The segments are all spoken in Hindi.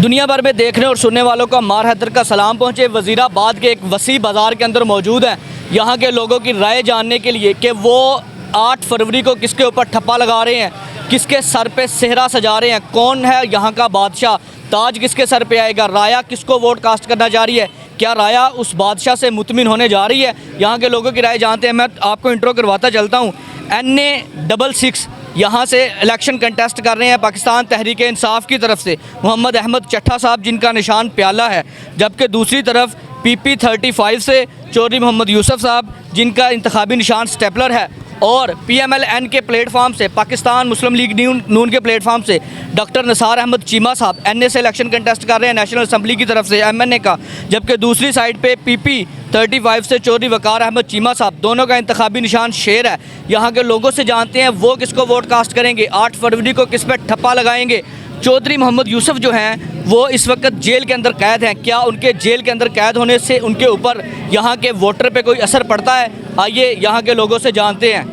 दुनिया भर में देखने और सुनने वालों का मार हैदर का सलाम पहुँचे। वज़ीराबाद के एक वसी बाज़ार के अंदर मौजूद हैं, यहाँ के लोगों की राय जानने के लिए कि वो 8 फरवरी को किसके ऊपर ठप्पा लगा रहे हैं, किसके सर पे सेहरा सजा रहे हैं, कौन है यहाँ का बादशाह, ताज किसके सर पे आएगा, राया किसको वोट कास्ट करना जा रही है, क्या राया उस बादशाह से मुतमिन होने जा रही है। यहाँ के लोगों की राय जानते हैं। मैं आपको इंट्रो करवाता चलता हूँ। NA66 यहाँ से इलेक्शन कंटेस्ट कर रहे हैं पाकिस्तान तहरीक इंसाफ की तरफ से मोहम्मद अहमद चट्ठा साहब, जिनका निशान प्याला है, जबकि दूसरी तरफ PP35 से चौधरी मोहम्मद यूसुफ साहब, जिनका इंतखाबी निशान स्टेपलर है, और PMLN के प्लेटफार्म से पाकिस्तान मुस्लिम लीग नून के प्लेटफार्म से डॉक्टर निसार अहमद चीमा साहब NA से इलेक्शन कंटेस्ट कर रहे हैं नेशनल असम्बली की तरफ से MNA का, जबकि दूसरी साइड पे PP35 से चौधरी वकार अहमद चीमा साहब, दोनों का इंतखाबी निशान शेर है। यहाँ के लोगों से जानते हैं वो किसको वोट कास्ट करेंगे, 8 फरवरी को किस पे ठप्पा लगाएंगे। चौधरी मोहम्मद यूसुफ जो हैं वो इस वक्त जेल के अंदर कैद हैं, क्या उनके जेल के अंदर कैद होने से उनके ऊपर यहाँ के वोटर पे कोई असर पड़ता है? आइए यहाँ के लोगों से जानते हैं।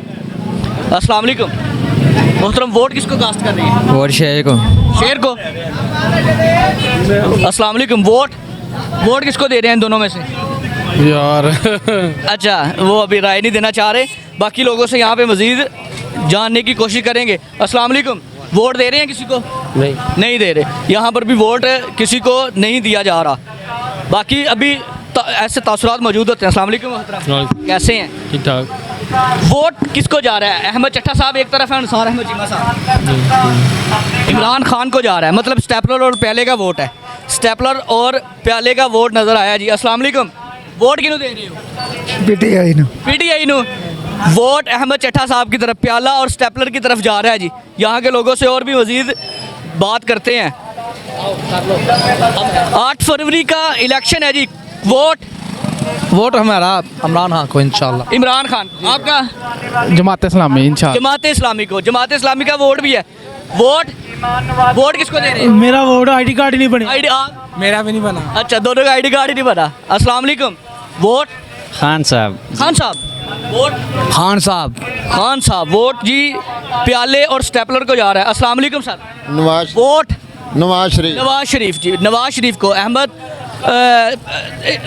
अस्सलाम वालेकुम मोहतरम, वोट किसको कास्ट कर रही है? वोट शेर को। शेर को। अस्सलाम वालेकुम, वोट किसको दे रहे हैं इन दोनों में से? यार अच्छा, वो अभी राय नहीं देना चाह रहे, बाकी लोगों से यहाँ पे मज़ीद जानने की कोशिश करेंगे। अस्सलाम वालेकुम, वोट दे रहे हैं किसी को? नहीं दे रहे। यहाँ पर भी वोट किसी को नहीं दिया जा रहा। बाकी अभी ऐसे तासुरात मौजूद होते हैं। अस्सलाम वालेकुम मोहतरम, कैसे हैं? ठीक ठाक। वोट किसको जा रहा है? अहमद चट्ठा साहब एक तरफ है, निसार अहमद चीमा साहब। इमरान खान को जा रहा है, मतलब स्टेपलर और प्याले का वोट है। स्टेपलर और प्याले का वोट नज़र आया जी। अस्सलाम वालेकुम, वोट किन्हों दे रहे हो? PTI नू। वोट अहमद चट्ठा साहब की तरफ, प्याला और स्टेपलर की तरफ जा रहा है जी। यहाँ के लोगों से और भी मज़ीद बात करते हैं। 8 फरवरी का इलेक्शन है जी। वोट हमारा इमरान खान को इंशाल्लाह। इमरान खान। आपका? जमात इस्लामी इंशाल्लाह। जमात इस्लामी को। जमात इस्लामी का वोट भी है। वोट किसको दे रहे हैं? मेरा वोट ID कार्ड ही नहीं बने। मेरा भी नहीं बना। अच्छा, दोनों का ID कार्ड ही नहीं बना। अस्सलाम वालेकुम, वोट खान साहब। खान साहब। वोट खान साहब। खान साहब। वोट जी प्याले और स्टेपलर को जा रहा है। अस्सलाम वालेकुम सर। नवाज वोट नवाज शरीफ। नवाज शरीफ जी। नवाज शरीफ को। अहमद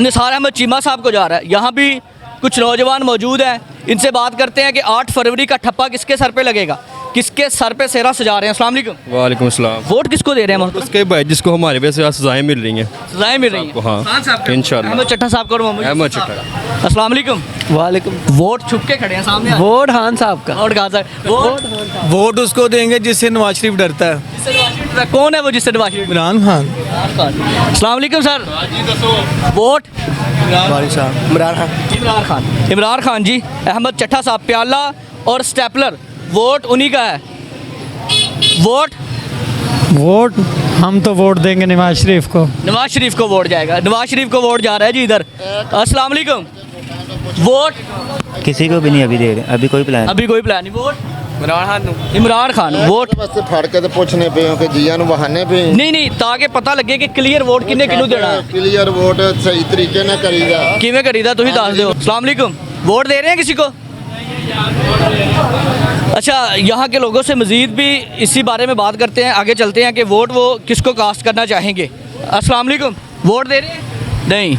निसार अहमद चीमा साहब को जा रहा है। यहाँ भी कुछ नौजवान मौजूद हैं, इनसे बात करते हैं कि 8 फरवरी का ठप्पा किसके सर पे लगेगा, किसके सर पे सेहरा सजा रहे हैं। अस्सलाम वालेकुम। वालेकुम अस्सलाम। वोट किसको दे रहे हैं मोहतरम? उसके भाई जिसको हमारे वैसे सजाएं मिल रही हैं। सजाएं मिल रही हैं। हाँ, खान साहब इंशाल्लाह। अहमद चट्ठा साहब को और मोहम्मद अहमद यूसुफ चट्ठा। साहब। अस्सलाम वालेकुम। वालेकुम। वोट छुप के खड़े हैं सामने। वोट खान साहब का। वोट कहाँ से? वोट उसको देंगे जिससे नवाज शरीफ डरता है। कौन है वो जिससे नवाज शरीफ? इमरान खान। अस्सलाम वालेकुम सर। वोट इमरान खान। इमरान खान जी। अहमद चट्ठा साहब, प्याला और स्टेपलर, वोट उन्हीं का है। वोट हम तो वोट देंगे नवाज शरीफ को। नवाज शरीफ को वोट जाएगा। नवाज शरीफ को वोट जा रहा है जी इधर। अस्सलाम वालेकुम। वोट किसी को भी नहीं अभी दे रहे, अभी कोई प्लान नहीं। वोट इमरान खान। वोट बस फड़ के तो पूछने पे हो कि जिया नु बहाने पे नहीं, ताकि पता लगे कि क्लियर वोट किन्ने किन्नू देना है। क्लियर वोट सही तरीके ना करीदा। किवें करीदा तुसीं दस दिओ। अस्सलाम वालेकुम, वोट दे रहे हैं किसी को? अच्छा, यहाँ के लोगों से मज़ीद भी इसी बारे में बात करते हैं, आगे चलते हैं कि वोट वो किसको कास्ट करना चाहेंगे। अस्सलाम वालेकुम, वोट दे रहे हैं? नहीं,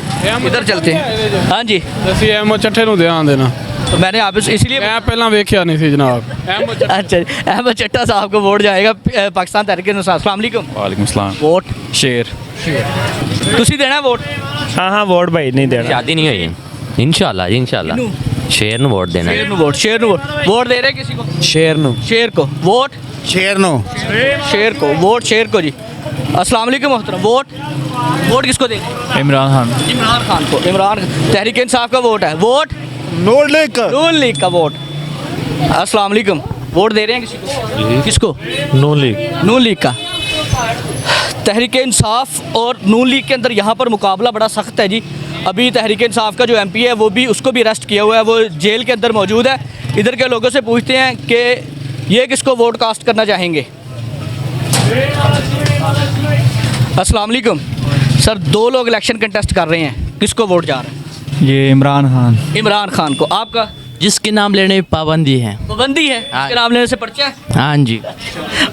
इधर चलते हैं। हाँ जी, ਅਸੀਂ ਅਹਿਮਦ ਚੱਠੇ ਨੂੰ ਧਿਆਨ ਦੇਣਾ। तो मैंने आप इसलिए ਮੈਂ ਪਹਿਲਾਂ ਵੇਖਿਆ नहीं ਸੀ जनाब। अच्छा, अहमद चट्टा साहब को वोट जाएगा पाकिस्तान तहरीक इंसाफ। अस्सलाम वालेकुम। वालेकुम सलाम। वोट शेर। तुसी देना वोट? हाँ वोट भाई नहीं देना। शादी नहीं हुई इंशाल्लाह जी इंशाल्लाह। शेर नु वोट देना। शेर नु वोट दे रहे हैं किसी को? शेर को। वोट शेर को। वोट शेर को जी। अस्सलाम वालेकुम मोहतरम, वोट किसको देंगे? इमरान खान। इमरान खान को। इमरान तहरीक इंसाफ का वोट है। वोट नून लीग का वोट। अस्सलाम वालेकुम, वोट दे रहे हैं किसी को? किसको? नून लीग का। तहरीक इंसाफ और नून लीग के अंदर यहाँ पर मुकाबला बड़ा सख्त है जी। अभी तहरीक इंसाफ का जो MP है वो भी, उसको भी अरेस्ट किया हुआ है, वो जेल के अंदर मौजूद है। इधर के लोगों से पूछते हैं कि ये किसको वोट कास्ट करना चाहेंगे। अस्सलाम वालेकुम सर, 2 लोग इलेक्शन कंटेस्ट कर रहे हैं, किसको वोट जा रहा है? ये इमरान खान। इमरान खान को। आपका? जिसके नाम लेने में पाबंदी है। पाबंदी है, हाँ। इसके नाम लेने से पर्चा है। हाँ जी।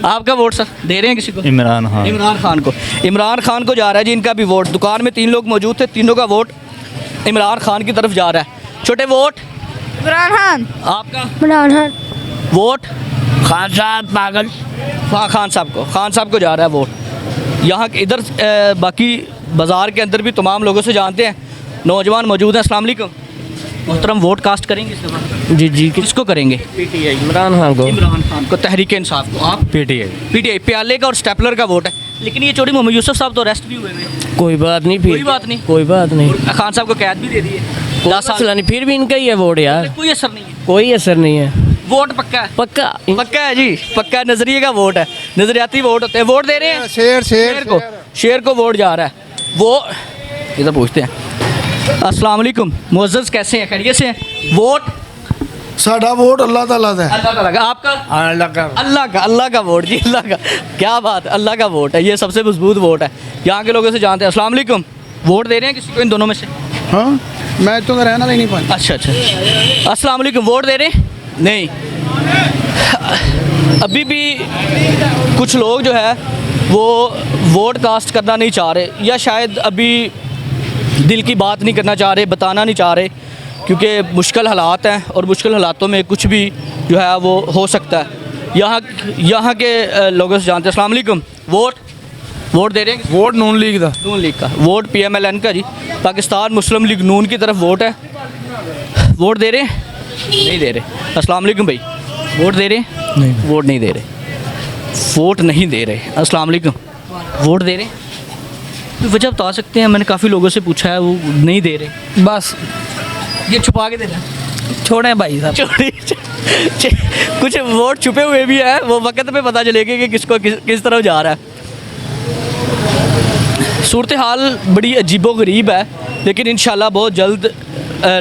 आपका वोट सर दे रहे हैं किसी को? इमरान खान। इमरान खान को। इमरान खान को जा रहा है जी इनका भी वोट। दुकान में 3 लोग मौजूद थे, तीनों का वोट इमरान खान की तरफ जा रहा है। छोटे वोट इमरान खान। आपका इमरान खान। वोट खान साहब पागल। खान साहब को, खान साहब को जा रहा है वोट। यहाँ इधर बाकी बाज़ार के अंदर भी तमाम लोगों से जानते हैं, नौजवान मौजूद हैं। अस्सलाम वालेकुम मोहतरम, वोट कास्ट करेंगे इस दफ़ा? जी जी। किसको करेंगे? पीटीआई इमरान खान को। इमरान खान को, तहरीक इंसाफ को। आप? पीटीआई। पीटीआई। प्याले का और स्टेपलर का वोट है, लेकिन ये चोरी मोहम्मद यूसुफ साहब तो अरेस्ट भी हुए हैं। कोई बात नहीं, फिर कोई बात नहीं। कोई बात नहीं। खान साहब को कैद भी दे दी है 10 साल। मसला नहीं, फिर भी इनका ही है वोट यार, कोई असर नहीं है, कोई असर नहीं है। वोट पक्का है। पक्का। पक्का है जी, पक्का है। नजरिए का वोट है, नजरियाती वोट होते हैं। वोट दे रहे हैं शेर को वोट जा रहा है। वो इधर पूछते हैं। अस्सलाम वालेकुम मुअज़्ज़ज़, कैसे हैं? खैरियत से हैं? वोट साडा वोट अल्लाह ताला दा है। अल्लाह ताला का। आपका? अल्लाह का वोट जी, अल्लाह का। क्या बात, अल्लाह का वोट है, ये सबसे मजबूत वोट है। यहाँ के लोगों से जानते हैं। अस्सलाम वालेकुम, वोट दे रहे हैं किसी को इन दोनों में से? हाँ, मैं तो रहना नहीं पाता। अच्छा अच्छा। अस्सलाम वालेकुम, वोट दे रहे हैं? नहीं। अभी भी कुछ लोग जो है वो वोट कास्ट करना नहीं चाह रहे, या शायद अभी दिल की बात नहीं करना चाह रहे, बताना नहीं चाह रहे, क्योंकि मुश्किल हालात हैं और मुश्किल हालातों में कुछ भी जो है वो हो सकता है। यहाँ के लोगों से जानते हैं। अस्सलाम वालेकुम, वोट दे रहे हैं? वोट नून लीग दा। नून लीग का वोट, PMLN का जी, पाकिस्तान मुस्लिम लीग नून की तरफ वोट है। वोट दे रहे हैं? नहीं दे रहे। अस्सलाम वालेकुम भाई, वोट दे रहे हैं? नहीं। वोट नहीं दे रहे, वोट नहीं दे रहे। अस्सलाम वालेकुम, वोट दे रहे हैं? तो वजह बता सकते हैं? मैंने काफ़ी लोगों से पूछा है, वो नहीं दे रहे। बस ये छुपा के देना, छोड़े भाई साहब। कुछ वोट छुपे हुए भी हैं, वो वक्त पे पता चलेगा कि किसको किस तरफ जा रहा है। सूरत हाल बड़ी अजीबो गरीब है, लेकिन इंशाल्लाह बहुत जल्द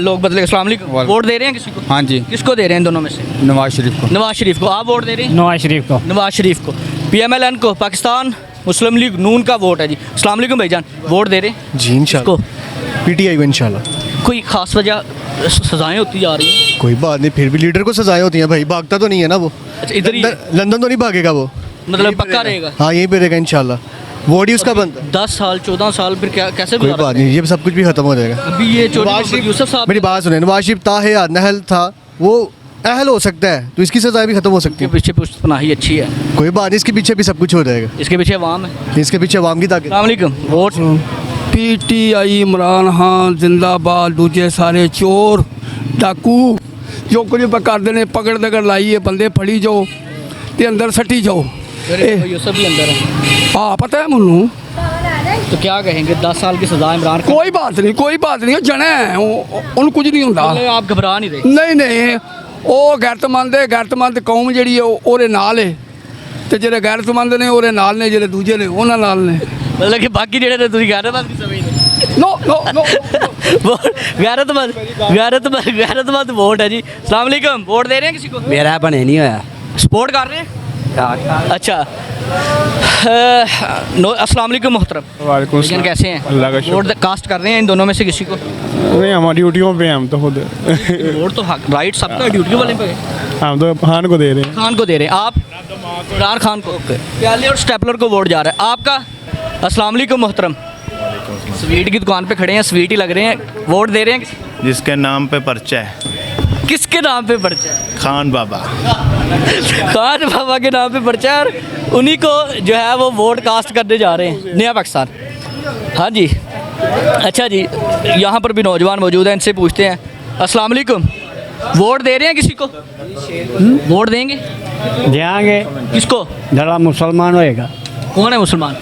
लोग बदलेंगे। अस्सलाम वालेकुम, वोट दे रहे हैं किसी को? हाँ जी। किसको दे रहे हैं दोनों में से? नवाज शरीफ को। नवाज शरीफ को। आप वोट दे रहे हैं? नवाज शरीफ को। नवाज शरीफ को। PMLN को, पाकिस्तान मुस्लिम लीग नून का वोट है जी। अस्सलाम वालेकुम भाईजान, वोट दे रहे हैं? जी किसको? पीटीआई को इंशाल्लाह। कोई खास वजह, सजाएं होती जा रही हैं? कोई बात नहीं, फिर भी लीडर को सजाएं होती हैं भाई, भागता तो नहीं है ना वो। अच्छा, इधर ही लंदन तो नहीं भागेगा वो, मतलब पक्का रहेगा? हाँ यहीं पे रहेगा इंशाल्लाह। वोट ही उसका बनता है। 10 साल 14 साल फिर क्या, कैसे कोई गुजारा बात नहीं, ये सब कुछ भी खत्म हो जाएगा। अभी ये चोरी मोहम्मद यूसुफ साहब मेरी बात सुने, नवाज शरीफ ताहे नहल था, वो अहल हो सकता है, तो इसकी सजा भी खत्म हो सकती के है। पीछे पुष्टपनाही अच्छी है, कोई बात नहीं, इसके पीछे भी सब कुछ हो जाएगा। इसके पीछे अवाम है, इसके पीछे अवाम की ताकत। अस्सलाम वालेकुम, वोट PTI इमरान खान जिंदाबाद। दूजे सारे चोर डाकू जो कुछ करते हैं, पकड़ दकड़ लाइए, बंदे फड़ी जाओ ते अंदर सट्टी जाओ। यूसुफ भी अंदर है। हाँ पता है मैनू। तो क्या कहेंगे, 10 साल की सजा इमरान खान? कोई बात नहीं, कोई बात नहीं, जने उन कुछ नहीं होंदा। आप घबरा नहीं रहे? नहीं नहीं, ਉਹ ਗੈਰਤਮੰਦ ਕੌਮ ਜਿਹੜੀ ਹੈ ਉਹਦੇ ਨਾਲ ਹੈ, ਤੇ ਜਿਹੜੇ ਗੈਰਤਮੰਦ ਨੇ ਉਹਦੇ ਨਾਲ ਨੇ, ਜਿਹੜੇ ਦੂਜੇ ਨੇ ਉਹਨਾਂ ਨਾਲ ਨੇ। मतलब कि बाकी जेड़े ने तुसी गैरतमंद की समझदे? नो नो नो गैरतमंद वोट है जी। अस्सलाम वालेकुम, वोट दे रहे हैं किसी को? मेरा बने नहीं होया। सपोर्ट कर रहे हैं? अच्छा। अस्सलाम वालेकुम मोहतरम, वालेकुम लेकिन कैसे हैं? अल्लाह का शुक्र। वोट कास्ट कर रहे हैं इन दोनों में से किसी को? नहीं, हमारी ड्यूटियों पे हम तो खुद वोट तो हक राइट सबका, ड्यूटी वाले पे हम तो खान को दे रहे हैं। खान को दे रहे हैं। आप? इमरान खान को। प्याले और स्टेपलर को वोट जा रहा है। आपका? अस्सलाम वालेकुम मोहतरम, स्वीट की दुकान पे खड़े हैं, स्वीट ही लग रहे हैं, वोट दे रहे हैं किसी को? जिसके नाम पे पर्चा है। किसके नाम पे पर्चा है? खान बाबा। खान बाबा के नाम पे पर्चा है, और उन्हीं को जो है वो वोट कास्ट करने जा रहे हैं। नया पाकिस्तान। हाँ जी। अच्छा जी, यहाँ पर भी नौजवान मौजूद हैं, इनसे पूछते हैं। अस्सलाम वालेकुम, वोट दे रहे हैं किसी को? वोट देंगे? देंगे। किसको? जरा मुसलमान होएगा। कौन है मुसलमान?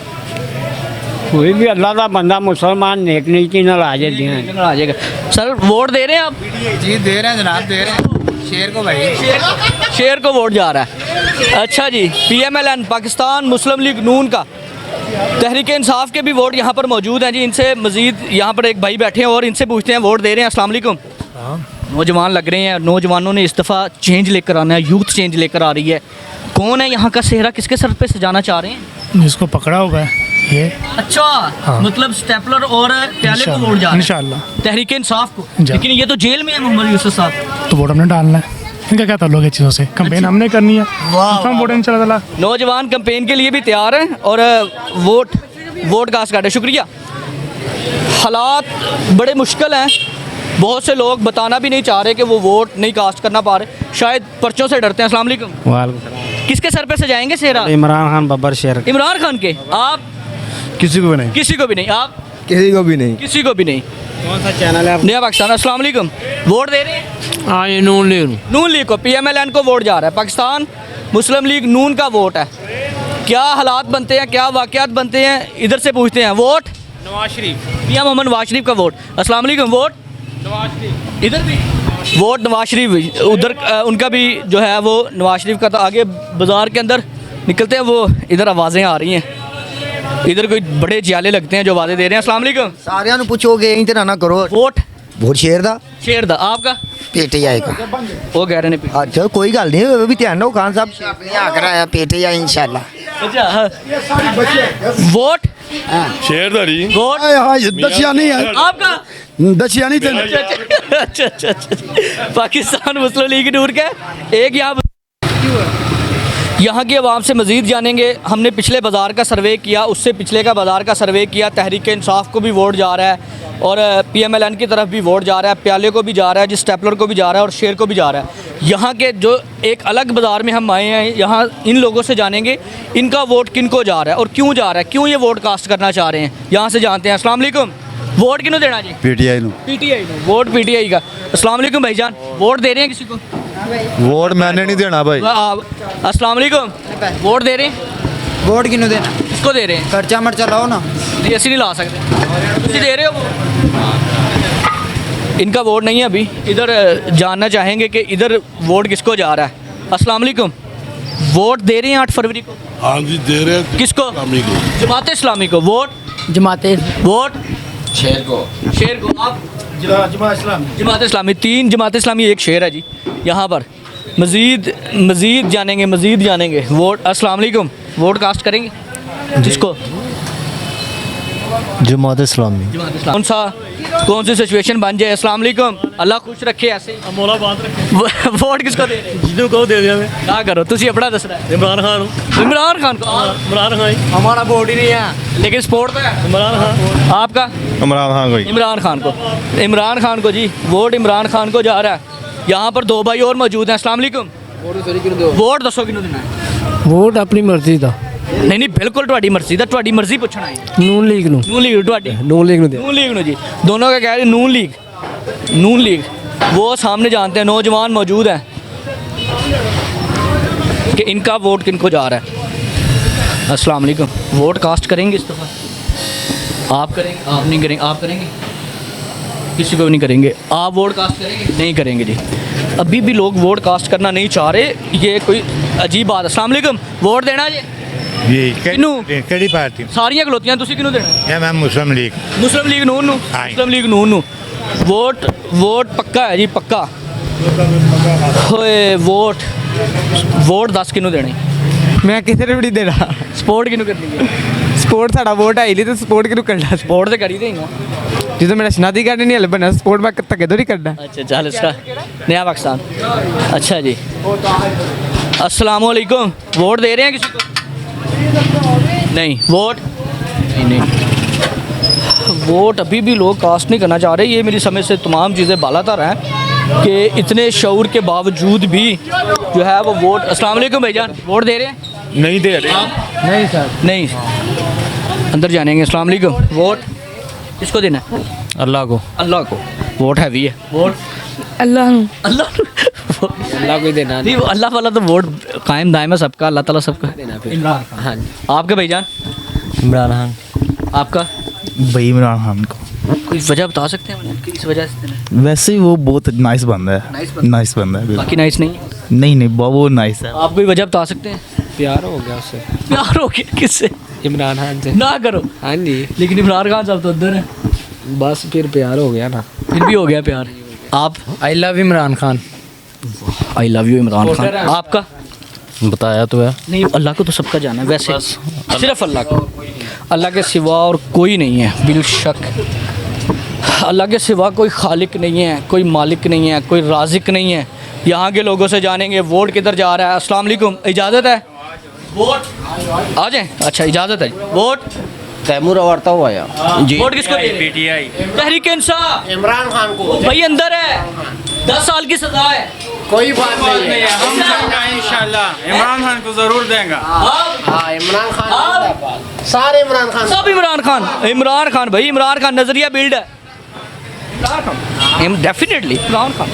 कोई भी अल्लाह का बंदा मुसलमान नेक नीति न आ जाए। आ जाएगा। सर वोट दे रहे हैं आप? जी दे रहे हैं जनाब, दे रहे हैं। शेर को भाई, शेर को वोट जा रहा है। अच्छा जी, PMLN पाकिस्तान मुस्लिम लीग नून का, तहरीक इंसाफ के भी वोट यहाँ पर मौजूद हैं जी। इनसे मजीद यहाँ पर एक भाई बैठे हैं और इनसे पूछते हैं, वोट दे रहे हैं? अस्सलाम वालेकुम। नौजवान लग रहे हैं, नौजवानों ने इस दफ़ा चेंज लेकर आना है, यूथ चेंज लेकर आ रही है। कौन है यहाँ का सेहरा, किसके सर पे सजाना चाह रहे हैं? जिसको पकड़ा हुआ है ये अच्छा मतलब स्टेपलर और प्याले को वोट जा रहा है इंशाल्लाह तहरीक इंसाफ को, जा। लेकिन ये तो जेल में है मोहम्मद यूसुफ साहब। तो वोट हमने डालना है, इनका क्या ताल्लुक है चीज़ों से? कंपेन हमने करनी है, हम वोट इंशाल्लाह। नौजवान कैंपेन के लिए भी तैयार हैं और वोट कास्ट कर रहे हैं। शुक्रिया। हालात बड़े मुश्किल हैं, बहुत से लोग बताना भी नहीं चाह रहे कि वो वोट नहीं कास्ट करना पा रहे, शायद पर्चों से डरते हैं। अस्सलाम वालेकुम। किसके सर पे सजाएंगे सेहरा? इमरान खान बब्बर शेर इमरान खान के। आप? किसी को भी नहीं, किसी को भी नहीं। आप? किसी को भी नहीं। किसी को भी नहीं। कौन सा चैनल है? नया पाकिस्तान। अस्सलाम वालेकुम। वोट दे रहे हैं? हाँ ये नून लीग। नून लीग को, PMLN को वोट जा रहा है। पाकिस्तान मुस्लिम लीग नून का वोट है। क्या हालात बनते हैं, क्या वाक़यात बनते हैं, इधर से पूछते हैं। वोट नवाज शरीफ, मियां मोहम्मद नवाज शरीफ का वोट। अस्सलाम वालेकुम। वोट नवाज शरीफ। इधर भी वोट नवाज शरीफ, उधर उनका भी जो है वो नवाज शरीफ का। तो आगे बाज़ार के अंदर निकलते हैं, वो इधर आवाज़ें आ रही हैं, इधर कोई बड़े जियाले लगते हैं जो वादे दे रहे हैं। अस्सलाम वालेकुम। सारिਆਂ ਨੂੰ ਪੁੱਛੋਗੇ ਇੰਜ ਨਾ ਕਰੋ। वोट ਵੋਟ ਸ਼ੇਰ ਦਾ शेर दा। आपका? PTI का। वो कह रहे हैं अच्छा कोई गल नहीं, वो भी ध्यान रखो खान साहब आगरा PTI इंशाल्लाह। अच्छा वोट शेरदारी वोट दसिया नहीं है, आपका? दसिया नहीं तेन। अच्छा पाकिस्तान मुस्लिम लीग नूर का एक यहाँ की आवाम से मज़ीद जानेंगे। हमने पिछले बाज़ार का सर्वे किया, उससे पिछले का बाज़ार का सर्वे किया। तहरीक इंसाफ को भी वोट जा रहा है और PMLN की तरफ भी वोट जा रहा है, प्याले को भी जा रहा है, जिस स्टेपलर को भी जा रहा है और शेर को भी जा रहा है। यहाँ के जो एक अलग बाज़ार में हम आए हैं, यहाँ इन लोगों से जानेंगे इनका वोट किन को जा रहा है और क्यों जा रहा है, क्यों ये वोट कास्ट करना चाह रहे हैं, यहाँ से जानते हैं। अस्सलाम वालेकुम। वोट किन्हों देना जी? PTI ਨੂੰ। PTI ਨੂੰ। वोट PTI का। अस्सलाम वालेकुम भाईजान। वोट दे रहे हैं किसी को? ਵੋਟ मैंने नहीं देना भाई। अस्सलाम वालेकुम। वोट दे रहे हैं? ਵੋਟ ਕਿਹਨੂੰ ਦੇਣਾ? किसको दे रहे हैं? ਖਰਚਾ ਮਰਚਾ ਲਾਓ ਨਾ। नहीं ऐसे नहीं ला सकते। तुम दे रहे हो? इनका वोट नहीं है अभी। इधर जानना चाहेंगे कि इधर वोट किसको जा रहा है। अस्सलाम वालेकुम। वोट दे रहे हैं 8 फरवरी को? हाँ जी दे रहे हैं। किसको? जमात इस्लामी को। वोट जमाते वोट शेर को। आप? जमात इस्लामी। 3 जमात इस्लामी 1 शेर है जी। यहाँ पर मज़ीद जानेंगे वोट। अस्सलाम वालेकुम। वोट कास्ट करेंगे जिसको? जमात इस्लामी। कौन सी सिचुएशन बन जाए। अस्सलाम वालेकुम। अल्लाह खुश रखे ऐसे मौला बात रखे वोट किसको दे रहे हैं? जिन्हों को दे दिया मैं ना करो तुसी अपना दस रहा है। इमरान खान इमरान खान को। इमरान खान हमारा वोट ही नहीं है लेकिन सपोर्ट तो है। इमरान खान आपका? इमरान खान कोई। इमरान खान को जी। वोट इमरान खान को जा रहा है। यहाँ पर 2 भाई और मौजूद हैं। अस्सलाम वालेकुम। वोट दसो किन्हों देना है? वोट अपनी मर्जी का। नहीं बिल्कुल ਤੁਹਾਡੀ ਮਰਜ਼ੀ ਦਾ, ਤੁਹਾਡੀ ਮਰਜ਼ੀ ਪੁੱਛਣਾ ਹੈ। नून लीग ਨੂੰ। नून लीग ਤੁਹਾਡੀ? नून लीग ਨੂੰ नून लीग जी। दोनों का कह रहे नून लीग। वो सामने जानते हैं, नौजवान मौजूद हैं कि इनका वोट किनको जा रहा है। अस्सलाम वालेकुम। वोट कास्ट करेंगे इस दफ़ा? आप करेंगे? आप नहीं करेंगे? आप करेंगे? किसी को भी नहीं करेंगे। आप वोट कास्ट करेंगे? नहीं करेंगे जी। अभी भी लोग वोट कास्ट करना नहीं चाह रहे, ये कोई अजीब बात है। अस्सलाम वालेकुम। वोट देना जी? किनू? ਕਿਹੜੀ ਪਾਰਟੀ? सारियां खलोतियां, तुसी किनू देना? ਇਹ ਮੈਂ मुस्लिम लीग। मुस्लिम लीग नून नू। हाँ। मुस्लिम लीग नून नू। वोट पक्का है जी, पक्का। होए वोट 10 किनू देने? मैं किसी ने भी नहीं देना। सपोर्ट किनू करनी है? सपोर्ट साड़ा वोट आई ली तो सपोर्ट किनू करना? सपोर्ट तो करी देंगे। जिस मेरा शनादी कार्ड नहीं हल बनना सपोर्ट मैं धक्के तो नहीं करना। अच्छा चल इसका नया पाकिस्तान। अच्छा जी। अस्सलाम वालेकुम। वोट दे रहे हैं किसी को? नहीं। वोट नहीं। वोट अभी भी लोग कास्ट नहीं करना चाह रहे। ये मेरी समझ से तमाम चीज़ें बालातर हैं कि इतने शऊर के बावजूद भी जो है वो वोट। अस्सलाम वालेकुम भाईजान। वोट दे रहे हैं? नहीं दे रहे। नहीं सर। नहीं। अंदर जानेंगे। अस्सलाम वालेकुम। वोट किसको देना है? अल्लाह को। अल्लाह को। वोट हैवी है। वोट अल्लाह अल्लाह को ही देना। नहीं, वो अल्लाह वाला तो वोट कायम दायम है सबका, अल्लाह ताला सबका देना। इमरान खान। हाँ जी। आपके भाईजान? इमरान खान। आपका? भाई इमरान खान को। कोई वजह बता सकते हैं किस वजह से देना है? वैसे ही वो बहुत नाइस बंदा है। नाइस बंदा है। बाकी नाइस नहीं है? नहीं वो नाइस है। आप कोई वजह बता सकते हैं? प्यार हो गया उससे। प्यार हो गया किससे? इमरान खान से। ना करो। हाँ जी। लेकिन इमरान खान साहब तो उधर है। बस फिर प्यार हो गया ना। फिर भी हो गया प्यार। आप? I love Imran Khan. I love you Imran Khan. आपका? बताया तो है। नहीं, अल्लाह को तो सबका जाना है वैसे, सिर्फ अल्लाह को, अल्लाह के सिवा और कोई नहीं है। बिलशक अल्लाह के सिवा कोई खालिक नहीं है, कोई मालिक नहीं है, कोई राजिक नहीं है। यहाँ के लोगों से जानेंगे वोट किधर जा रहा है। अस्सलाम वालेकुम, इजाज़त है वोट आ जाए? अच्छा इजाज़त है। वोट तैमूर औरता हुआ यार जी, वोट किसको दे रहे हैं? पीटीआई तहरीक इंसाफ, इमरान खान को भाई अंदर है, 10 साल की सजा है। कोई बात नहीं है, हम देंगे इंशाल्लाह, इमरान खान को जरूर देंगा। हाँ इमरान खान सारे इमरान खान सब इमरान खान, इमरान खान भाई, इमरान खान नजरिया बिल्ड है, डेफिनेटली इमरान खान।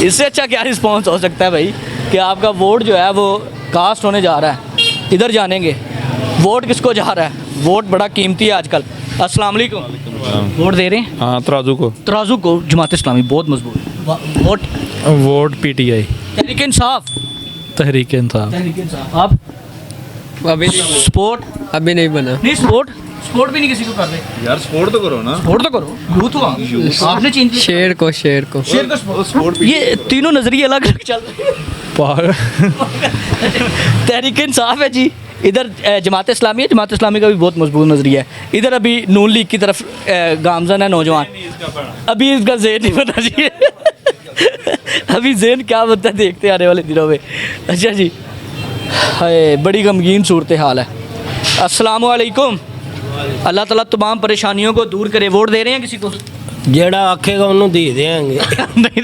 इससे अच्छा क्या रिस्पॉन्स हो सकता है भाई कि आपका वोट जो है वो कास्ट होने जा रहा है। इधर जानेंगे वोट किसको जा रहा है। वोट बड़ा कीमती है आजकल। अस्सलाम वालेकुम, वोट दे रहे हैं? हाँ तराजू को। तराजू को, जमात इस्लामी बहुत मजबूत। Vote vote PTI Tehreek Insaf, Tehreek Insaf. Tehreek Insaf. आप अभी स्पोर्ट अभी नहीं बना। नहीं, स्पोर्ट भी नहीं किसी को कर रहे यार सपोर्ट तो करो ना। स्पोर्ट तो करो, यूथ हुआ आपने चेंज किया। शेर को शेर को स्पोर्ट, ये तीनों नजरिए अलग अलग चल रहे हैं। तहरीक इंसाफ है जी, इधर जमात इस्लामी है, जमात इस्लामी का भी बहुत मजबूत नजरिया है। इधर अभी नून लीग की तरफ गामजन है नौजवान, अभी इसका ज़हन नहीं बना जी। अभी ज़हन क्या बनता है देखते आने वाले दिनों में। अच्छा जी, हाय बड़ी गमगीन सूरत हाल है। अस्सलाम वालेकुम, अल्लाह ताला तमाम परेशानियों को दूर करे। वोट दे रहे हैं किसी को? ਜਿਹੜਾ ਆਖੇਗਾ ਉਹਨੂੰ ਦੇ ਦੇਾਂਗੇ नहीं,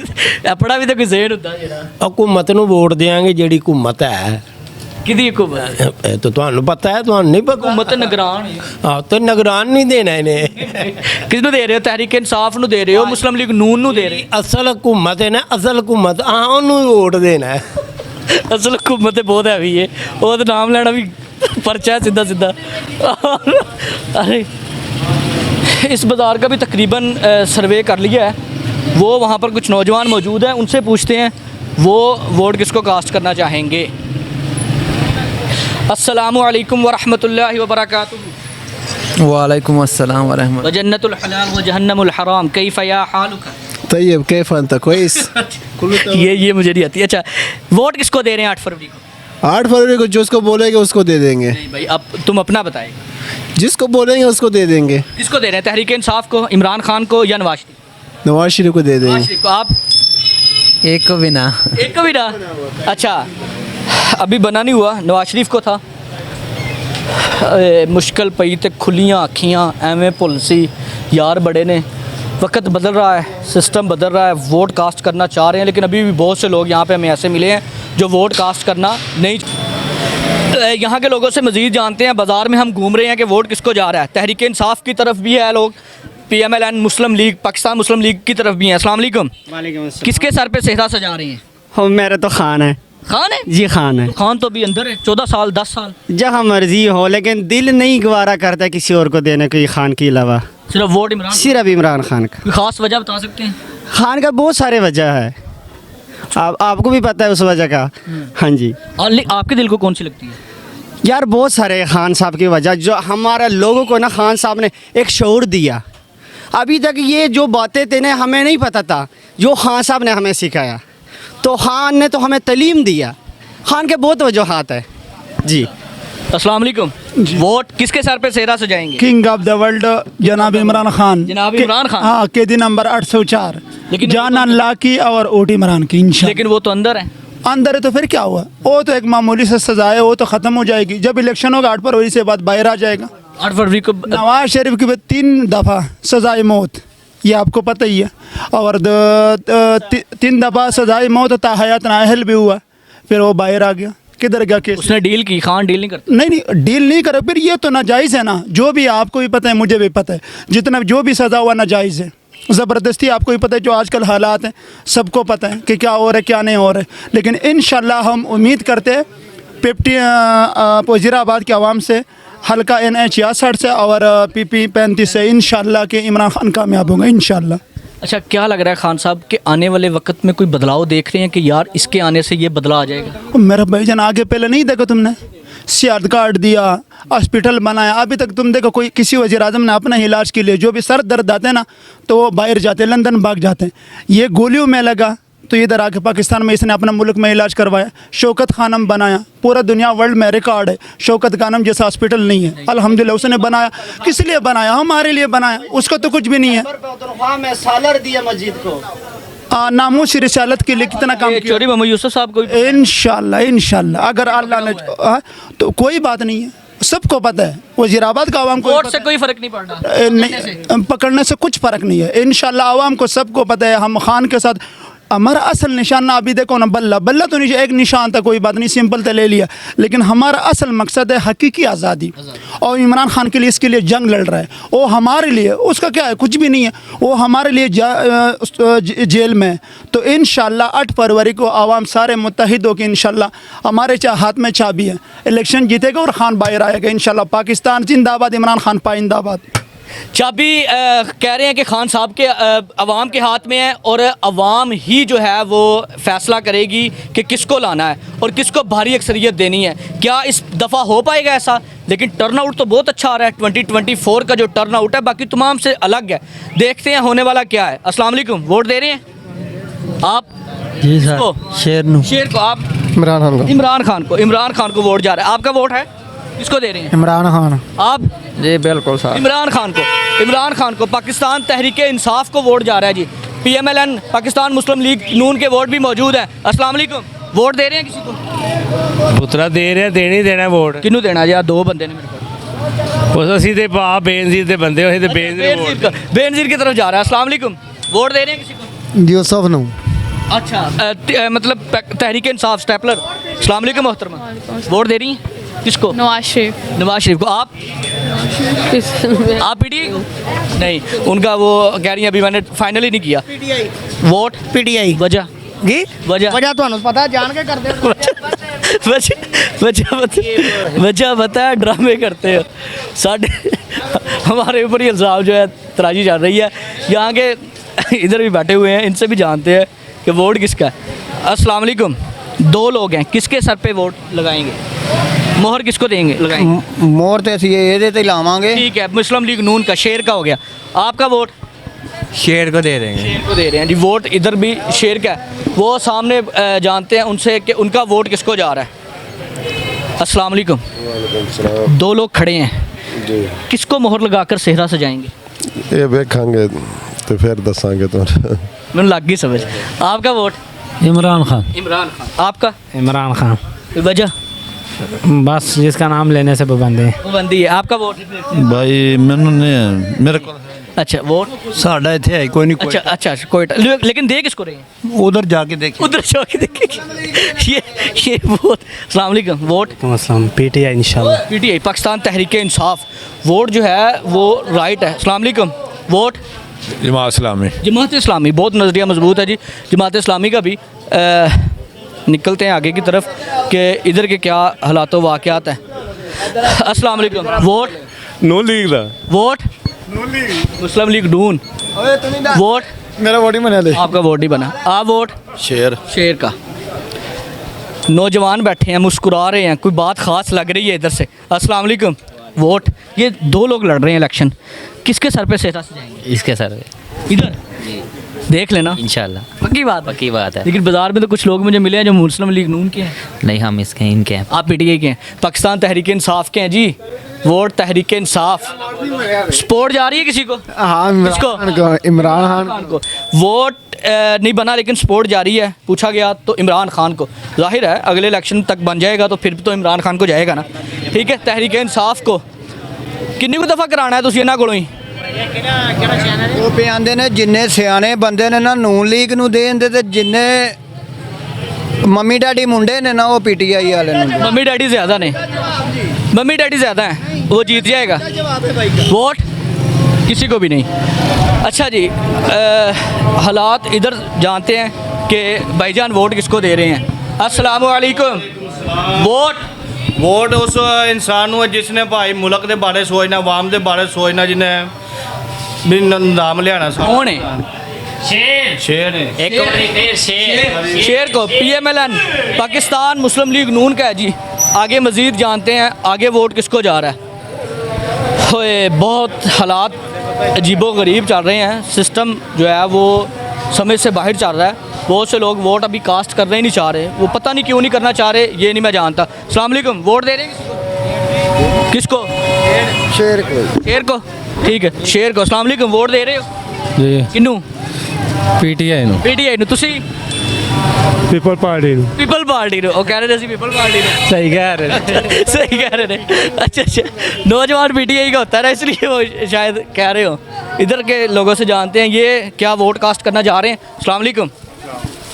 अपना भी तो कोई ज़हन होता है जेड़ा। ਹਕੂਮਤ ਨੂੰ ਵੋਟ ਦੇਾਂਗੇ ਜਿਹੜੀ ਹਕੂਮਤ ਹੈ किदी हुकूमत? ਇਹ ਤਾਂ ਤੁਹਾਨੂੰ ਪਤਾ ਹੈ ਤੁਹਾਨੂੰ ਨਹੀਂ ਪਤਾ हुकूमत निगरान है। ਆ ਤਾਂ ਨਿਗਰਾਨ ਨਹੀਂ ਦੇਣਾ ਇਹਨੇ किस दे रहे हो? तहरीक इंसाफ ਨੂੰ दे रहे हो, मुस्लिम लीग नून ਨੂੰ दे रहे ਅਸਲ ਹਕੂਮਤ ਹੈ ਨਾ ਅਸਲ ਹਕੂਮਤ ਆ ਉਹਨੂੰ ਵੋਟ ਦੇਣਾ ਹੈ हो? असल हुकूमत बहुत हैवी है, वो तो नाम लेना भी पर्चा है सीधा सीधा। अरे इस बाज़ार का भी तकरीबन सर्वे कर लिया है। वो वहाँ पर कुछ नौजवान मौजूद हैं, उनसे पूछते हैं वो वोट किसको कास्ट करना चाहेंगे। अस्सलामु अलैकुम वरहमतुल्लाहि वबरकातुहू। वालेकुम अस्सलाम व रहमत व जन्नतुल हलाल व जहन्नमुल हराम कैफ या हालुका। तैयब कैफ अंत कोइस। ये मुझे नहीं आती। अच्छा, वोट किसको दे रहे हैं 8 फरवरी को? 8 फरवरी को जिसको बोलेंगे उसको दे देंगे, नहीं भाई, अब तुम अपना बताएं, जिसको बोलेंगे उसको दे देंगे। किसको दे रहे हैं? तहरीक इंसाफ को, इमरान खान को या नवाज शरीफ? नवाज शरीफ को दे नवाज देंगे। शरीफ को। आप एक को बिना एक को भी ना? अच्छा, अभी बना नहीं हुआ, नवाज शरीफ को था। मुश्किल पई ते खुलियाँ अखियाँ एवें भुलसी यार बड़े ने। वक्त बदल रहा है, सिस्टम बदल रहा है, वोट कास्ट करना चाह रहे हैं, लेकिन अभी भी बहुत से लोग यहाँ पे हमें ऐसे मिले हैं जो वोट कास्ट करना नहीं। यहाँ के लोगों से मज़ीद जानते हैं। बाज़ार में हम घूम रहे हैं कि वोट किसको जा रहा है। तहरीक इंसाफ की तरफ भी है लोग, PMLN मुस्लिम लीग, पाकिस्तान मुस्लिम लीग की तरफ भी हैं। अस्सलाम वालेकुम, किसके सर पे सेहरा सजा रही हैं? मेरा तो खान है खान है जी, खान है खान तो अभी अंदर है, 14 साल 10 साल। जहाँ मर्जी हो, लेकिन दिल नहीं गवारा करता किसी और को देने को खान के अलावा। सिर्फ वोट इमरान? सिर्फ इमरान खान का। कोई ख़ास वजह बता सकते हैं? खान का बहुत सारे वजह है, आपको भी पता है उस वजह का। हाँ जी। और आपके दिल को कौन सी लगती है? यार बहुत सारे खान साहब की वजह, जो हमारा लोगों को ना खान साहब ने एक शऊर दिया। अभी तक ये जो बातें थे ना हमें नहीं पता था, जो खान साहब ने हमें सिखाया। तो खान ने तो हमें तालीम दिया। खान के बहुत वजूहात है जी। अस्सलाम वालेकुम, वोट किसके सर पे सेहरा सजाएंगे? किंग ऑफ द वर्ल्ड जनाब इमरान खान। जनाब इमरान खान? हाँ, केदी नंबर 804, लेकिन जान अल्लाह की और ओट इमरान की इंशाल्लाह। लेकिन वो तो अंदर है। अंदर है तो फिर क्या हुआ? वो तो एक मामूली से सजा है, वो तो ख़त्म हो जाएगी जब इलेक्शन होगा। 8 फरवरी से बाद बाहर आ जाएगा। 8 फरवरी को नवाज शरीफ की 3 दफ़ा सजाए मौत, ये आपको पता ही है। और 3 दफ़ा सजाए मौत ताहयात नाअहल भी हुआ, फिर वो बाहर आ गया। किधर गया केस? उसने डील की, खान डील नहीं करता। नहीं डील नहीं करे, फिर ये तो नाजायज़ है ना। जो भी आपको भी पता है, मुझे भी पता है, जितना जो भी सज़ा हुआ नाजायज़ है। ज़बरदस्ती आपको भी पता है, जो आजकल हालात हैं सबको पता है कि क्या हो रहा है क्या नहीं हो रहा है। लेकिन इंशाल्लाह हम उम्मीद करते हैं वज़ीराबाद के आवाम से, हल्का NH 66 से और PP 35 से इंशाल्लाह कि इमरान खान कामयाब होंगे इंशाल्लाह। अच्छा, क्या लग रहा है खान साहब के आने वाले वक्त में कोई बदलाव देख रहे हैं कि यार इसके आने से ये बदला आ जाएगा? मेरा भाईजान, आगे पहले नहीं देखा तुमने? सियाद कार्ड दिया, हॉस्पिटल बनाया, अभी तक तुम देखो कोई किसी वज़ीर आज़म ने अपने इलाज के लिए जो भी सर दर्द आते हैं ना तो वो बाहर जाते हैं, लंदन भाग जाते हैं। ये गोलियों में लगा तो इधर आके पाकिस्तान में इसने अपना मुल्क में इलाज करवाया, शौकत खानम बनाया, पूरा दुनिया वर्ल्ड में रिकॉर्ड है, शौकत खानम जैसा हॉस्पिटल नहीं है। अल्हम्दुलिल्लाह उसने बनाया, किस लिए बनाया? हमारे लिए बनाया, उसका तो कुछ भी नहीं है। में सालर दिया मस्जिद को, नामूस रिसालत के लिए कितना काम किया। चौधरी मोहम्मद यूसुफ साहब को इंशाल्लाह अगर अल्लाह ने तो कोई बात नहीं है, सबको पता है। वजीराबाद का आवाम को वोट से कोई फर्क नहीं पड़ रहा, नहीं, पकड़ने से कुछ फ़र्क नहीं है। इंशाल्लाह आवाम को सबको पता है। हम खान के साथ हमारा असल निशान ना, अभी देखो ना, बल्ला बल्ला तो एक निशान था, कोई बात नहीं, सिंपल तो ले लिया, लेकिन हमारा असल मकसद है हकीकी आज़ादी। और इमरान खान के लिए इसके लिए जंग लड़ रहा है, वो हमारे लिए, उसका क्या है, कुछ भी नहीं है, वो हमारे लिए जेल में है। तो इंशाल्लाह 8 फरवरी को आवाम सारे मुत्तहिद होकर इंशाल्लाह हमारे हाथ में चाबी है, इलेक्शन जीतेगा और खान बाहर आएगा इंशाल्लाह। पाकिस्तान जिंदाबाद, इमरान खान पाइंदाबाद। चाबी कह रहे हैं कि खान साहब के अवाम के हाथ में है और अवाम ही जो है वो फैसला करेगी कि किसको लाना है और किसको भारी अक्सरियत देनी है। क्या इस दफ़ा हो पाएगा ऐसा? लेकिन टर्नआउट तो बहुत अच्छा आ रहा है, 2024 का जो टर्नआउट है बाकी तमाम से अलग है। देखते हैं होने वाला क्या है। अस्सलाम वालेकुम, वोट दे रहे हैं आप? जी किसको? शेर को। आप? इमरान खान को। इमरान खान को वोट जा रहा है। आपका वोट है? किसको दे रहे हैं? इमरान खान। आप? जी बिल्कुल सर, इमरान खान को। पाकिस्तान तहरीक इंसाफ को वोट जा रहा है जी। PMLN पाकिस्तान मुस्लिम लीग नून के वोट भी मौजूद है। अस्सलाम वालेकुम, वोट दे रहे हैं किसी को? पुत्रा दे रहे देनी देना वोट किनू देना जी? 2 बंदे ने मेरे को। उस असी ते बेनजीर दे बंदे होए ते बेनजीर की तरफ जा रहा है। अस्सलाम वालेकुम, वोट दे रहे हैं किसी को? यूसुफ नू। अच्छा, मतलब तहरीक इंसाफ स्टेपलर। अस्सलाम वालेकुम मोहतरमा, वोट दे रही हैं किसको? नवाज शरीफ को। आप? आप PTI को? नहीं, उनका वो कह रही है अभी मैंने फाइनली नहीं किया। Vote PTI। वजह वजह तो पता जान के करते वजह पता है, ड्रामे करते हो साढ़े हमारे ऊपर ही इल्ज़ाम जो है तराजी चल रही है। यहाँ के इधर भी बैठे हुए हैं, इनसे भी जानते हैं कि वोट किसका है। अस्सलाम वालेकुम, 2 लोग हैं, किसके सर पे वोट लगाएंगे? मोहर किसको देंगे, लगाएंगे? मोहर तो असी ये लावांगे। ठीक है, मुस्लिम लीग नून का, शेर का हो गया। आपका वोट? शेर को दे देंगे। शेर को दे रहे हैं जी। वोट इधर भी शेर का है। वो सामने जानते हैं उनसे कि उनका वोट किसको जा रहा है। अस्सलाम वालेकुम। 2 लोग खड़े हैं, किसको मोहर लगाकर सेहरा सजाएंगे? ये देखेंगे तो फिर दसांगे तो मैंने लग गई समझ। आपका वोट? इमरान खान। आपका? इमरान खान। वजह? बस जिसका नाम लेने से पाबंदी है। पाबंदी है। आपका वोट? भाई मैंने नहीं, मेरे को अच्छा, वोट साढ़ा इत्थे है कोई नहीं। अच्छा कोई, लेकिन दे किसको रहे हैं? उधर जाके देखें। ये वोट। अस्सलाम वालेकुम, वोट? PTI इंशाल्लाह। PTI पाकिस्तान तहरीक इंसाफ, वोट जो है वो राइट है। अस्सलाम वालेकुम, वोट? जमात इस्लामी। बहुत नज़रिया मजबूत है जी जमात इस्लामी का भी। निकलते हैं आगे की तरफ कि इधर के क्या हालात वाक़यात हैं। अस्सलाम वालेकुम, वोट? नून लीग दा। वोट? मुस्लिम लीग नून। वोट? मेरा वोट ही बना दे। आपका वोट ही बना। आप वोट? शेर का। नौजवान बैठे हैं, मुस्कुरा रहे हैं, कोई बात ख़ास लग रही है इधर से। अस्सलाम वालेकुम, वोट? ये 2 लोग लड़ रहे हैं इलेक्शन, किसके सर पे सेहरा सजाएंगे? इसके सर पे इधर देख लेना इंशाल्लाह। पक्की बात है। लेकिन बाजार में तो कुछ लोग मुझे मिले हैं जो मुस्लिम लीग नून के हैं। नहीं, हम इसके इनके हैं। आप PTI के हैं? पाकिस्तान तहरीक इंसाफ के हैं जी। वोट तहरीक इंसाफ। सपोर्ट जा रही है किसी को? हाँ, इमरान खान को। वोट नहीं बना लेकिन सपोर्ट जारी है। पूछा गया तो इमरान खान को। जाहिर है अगले इलेक्शन तक बन जाएगा तो फिर तो इमरान खान को जाएगा ना। ठीक है, तहरीक इंसाफ को किन्नी को दफ़ा कराना है तुम इन्हों को ही? वो पे आंदे ने जिन्ने सियाने बंदे ने ना नून लीग नू दे दिंदे ते जिन्ने मम्मी डैडी मुंडे ने ना वो PTI वाले ने। मम्मी डैडी ज़्यादा ने, मम्मी डैडी ज़्यादा हैं, वो जीत जाएगा। वोट किसी को भी नहीं। अच्छा जी, हालात इधर जानते हैं कि भाईजान वोट किसको दे रहे हैं। अस्सलाम वालेकुम, वोट उस इंसान ਨੂੰ जिसने भाई मुल्क के बारे सोचना, आवाम के बारे सोचना, जिन्हें भी नाम लियाना। कौन है? शेर है। एक शेर को। PMLN पाकिस्तान मुस्लिम लीग नून का है जी। आगे मज़ीद जानते हैं आगे वोट किसको जा रहा है। होए बहुत हालात अजीबो गरीब चल रहे हैं, सिस्टम जो है वो समझ से बाहर चल रहा है। बहुत से लोग वोट अभी कास्ट करना ही नहीं चाह रहे, वो पता नहीं क्यों नहीं करना चाह रहे, ये नहीं मैं जानता। अस्सलाम वालेकुम, वोट दे रहे हैं किसको? शेर को, ठीक है, शेर को। अस्सलाम वालेकुम, वोट दे रहे हो जी किन्नू? पीटीआई ਨੂੰ पीटीआई ਨੂੰ। ਤੁਸੀਂ ਪੀਪਲ ਪਾਰਟੀ ਨੂੰ पीपल पार्टी ਨੂੰ? ਉਹ ਕਹਿ ਰਹੇ ਸੀ पीपल पार्टी ਨੂੰ। सही कह रहे हैं सही कह रहे थे। अच्छा, नौजवान पीटीआई का होता है ना, इसलिए वो शायद कह रहे हो। इधर के लोगों से जानते हैं ये क्या वोट कास्ट करना जा रहे हैं। अस्सलाम वालेकुम